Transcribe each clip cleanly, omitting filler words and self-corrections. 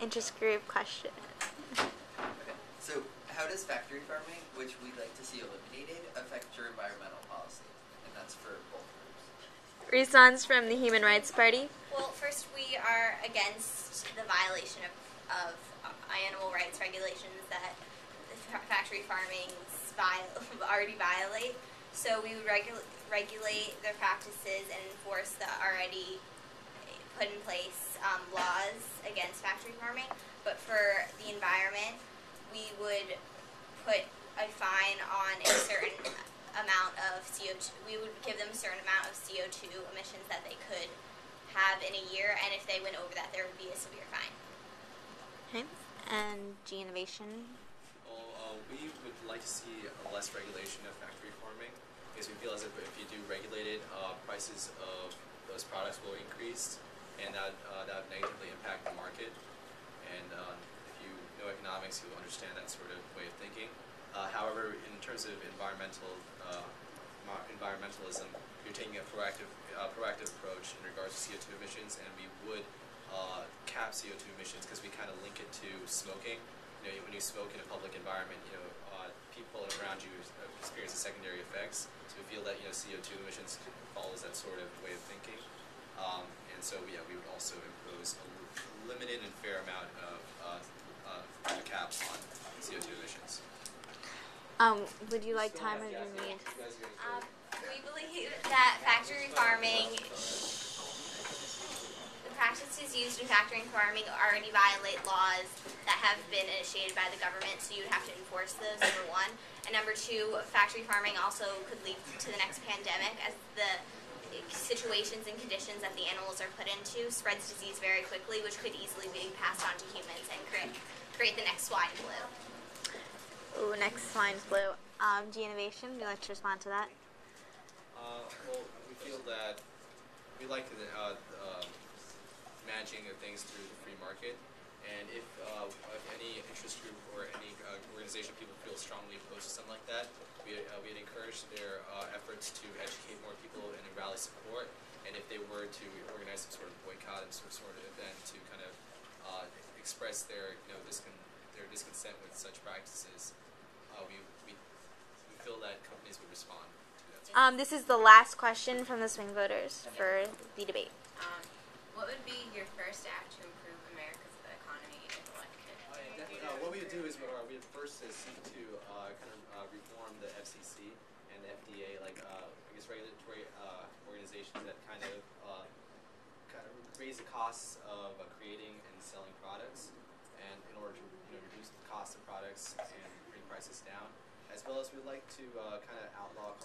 interest group question. Okay. So how does factory farming, which we'd like to see eliminated, affect your environmental policy? And that's for both groups. Response from the Human Rights Party. Well, first, we are against the violation of animal rights regulations that factory farming already violate. So we would regulate their practices and enforce the already put in place laws against factory farming. But for the environment, we would put a fine on a certain amount of CO2. We would give them a certain amount of CO2 emissions that they could have in a year, and if they went over that, there would be a severe fine. Okay. And G Innovation. Well, we would like to see less regulation of factory farming, because we feel as if you do regulate it, prices of those products will increase, and that would negatively impact the market. And if you know economics, you will understand that sort of way of thinking. However, in terms of environmentalism, you're taking a proactive approach in regards to CO2 emissions, and we would cap CO2 emissions because we kind of link it to smoking. When you smoke in a public environment, people around you experience the secondary effects. So we feel that CO2 emissions follows that sort of way of thinking, and so we would also impose a limited and fair amount of caps on CO2 emissions. Would you like time or do you need? We believe that factory farming, the practices used in factory farming already violate laws that have been initiated by the government, so you would have to enforce those, number one. And number two, factory farming also could lead to the next pandemic, as the situations and conditions that the animals are put into spreads disease very quickly, which could easily be passed on to humans and create the next swine flu. Ooh, next swine flu. G Innovation, would you like to respond to that? Well, we feel that we like managing things through the free market, and if any interest group or any organization people feel strongly opposed to something like that, we'd encourage their efforts to educate more people and rally support. And if they were to organize some sort of boycott and some sort of event to kind of express their disconsent with such practices, we feel that companies would respond to that. This is the last question from the swing voters for the debate. What would be your first act to improve America's economy if elected? What we would do is we would first seek to reform the FCC and the FDA, regulatory organizations that kind of raise the costs of creating and selling products, and in order to reduce the cost of products and bring prices down, as well as we'd like to kind of outlaw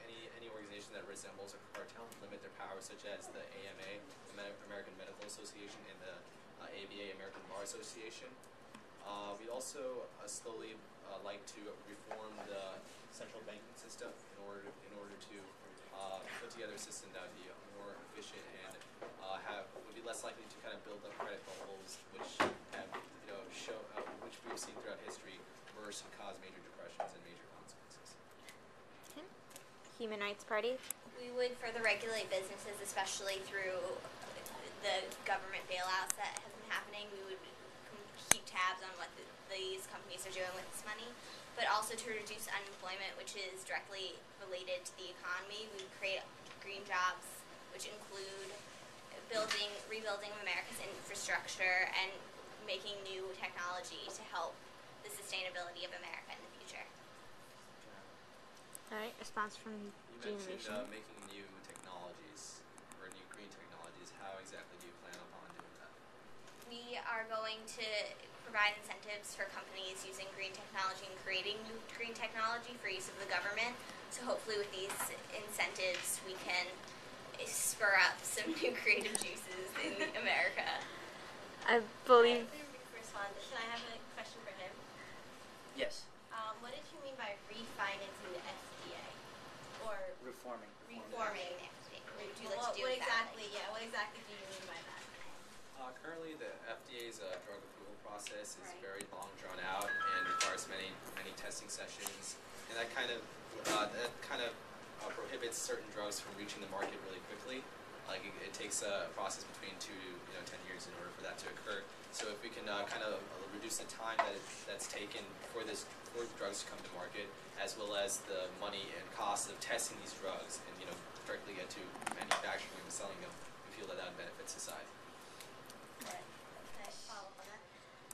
any organization that resembles a cartel, limit their powers, such as the AMA, the American Medical Association, and the ABA, American Bar Association. We'd also slowly like to reform the central banking system in order to put together a system that would be more efficient and would be less likely to kind of build up credit bubbles, which have which we've seen throughout history burst and cause major depressions and major consequences. Okay. Human Rights Party. We would further regulate businesses, especially through the government bailouts that have been happening. We would keep tabs on what these companies are doing with this money, but also to reduce unemployment, which is directly related to the economy. We would create green jobs, which include rebuilding America's infrastructure and making new technology to help the sustainability of America in the future. All right, response from G You Innovation. mentioned making new technologies or new green technologies. How exactly do you plan upon doing that? We are going to provide incentives for companies using green technology and creating new green technology for use of the government. So hopefully with these incentives we can spur up some new creative juices in America. I believe. Can I have a question for him? Yes. What did you mean by refinancing the FDA? Or Reforming. Reforming the FDA. What would you like to do with that? What exactly do you mean by that? Currently, the FDA's drug approval process is very long, drawn out, and requires many testing sessions, and that kind of prohibits certain drugs from reaching the market really quickly. It takes a process between 2 to 10 years in order for that to occur. So if we can kind of reduce the time that's taken for drugs to come to market, as well as the money and cost of testing these drugs, and directly get to manufacturing and selling them, we feel that would benefit society. Can I follow up on that?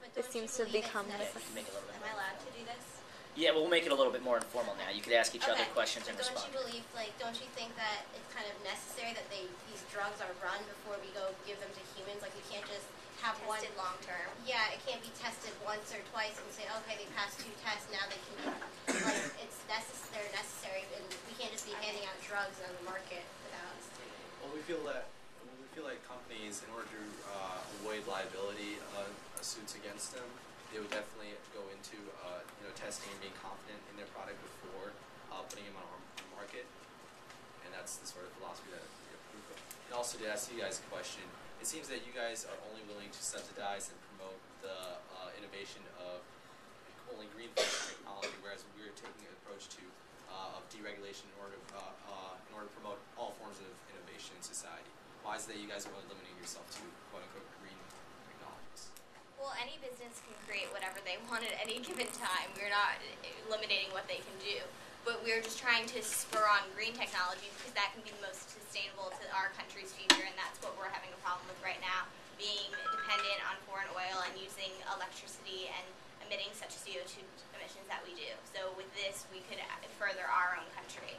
But This don't you seems to believe it's become necessary? Make it a little bit Am I more allowed to do this? Yeah, we'll make it a little bit more informal now. You could ask each other Okay, questions and but don't respond. you believe, don't you think that it's kind of necessary that these drugs are run before we go give them to humans? Like, we can't just have one. Tested long term. Yeah, it can't be tested once or twice and say, okay, they passed 2 tests, now they can be, they're necessary, and we can't just be handing out drugs on the market without. Well, we feel like companies, in order to avoid liability suits against them, they would definitely go into testing and being confident in their product before putting them on the market, and that's the sort of philosophy that we approve of. And also, to ask you guys a question, it seems that you guys are only willing to subsidize and promote the innovation of only green technology, whereas we're taking an approach of deregulation in order to promote all forms of innovation in society. Why is it that you guys are only limiting yourself to quote-unquote green technologies? Well, any business can create whatever they want at any given time. We're not eliminating what they can do. But we're just trying to spur on green technology because that can be the most sustainable to our country's future, and that's what we're having a problem with right now, being dependent on foreign oil and using electricity and emitting such CO2 emissions that we do. So with this, we could further our own country.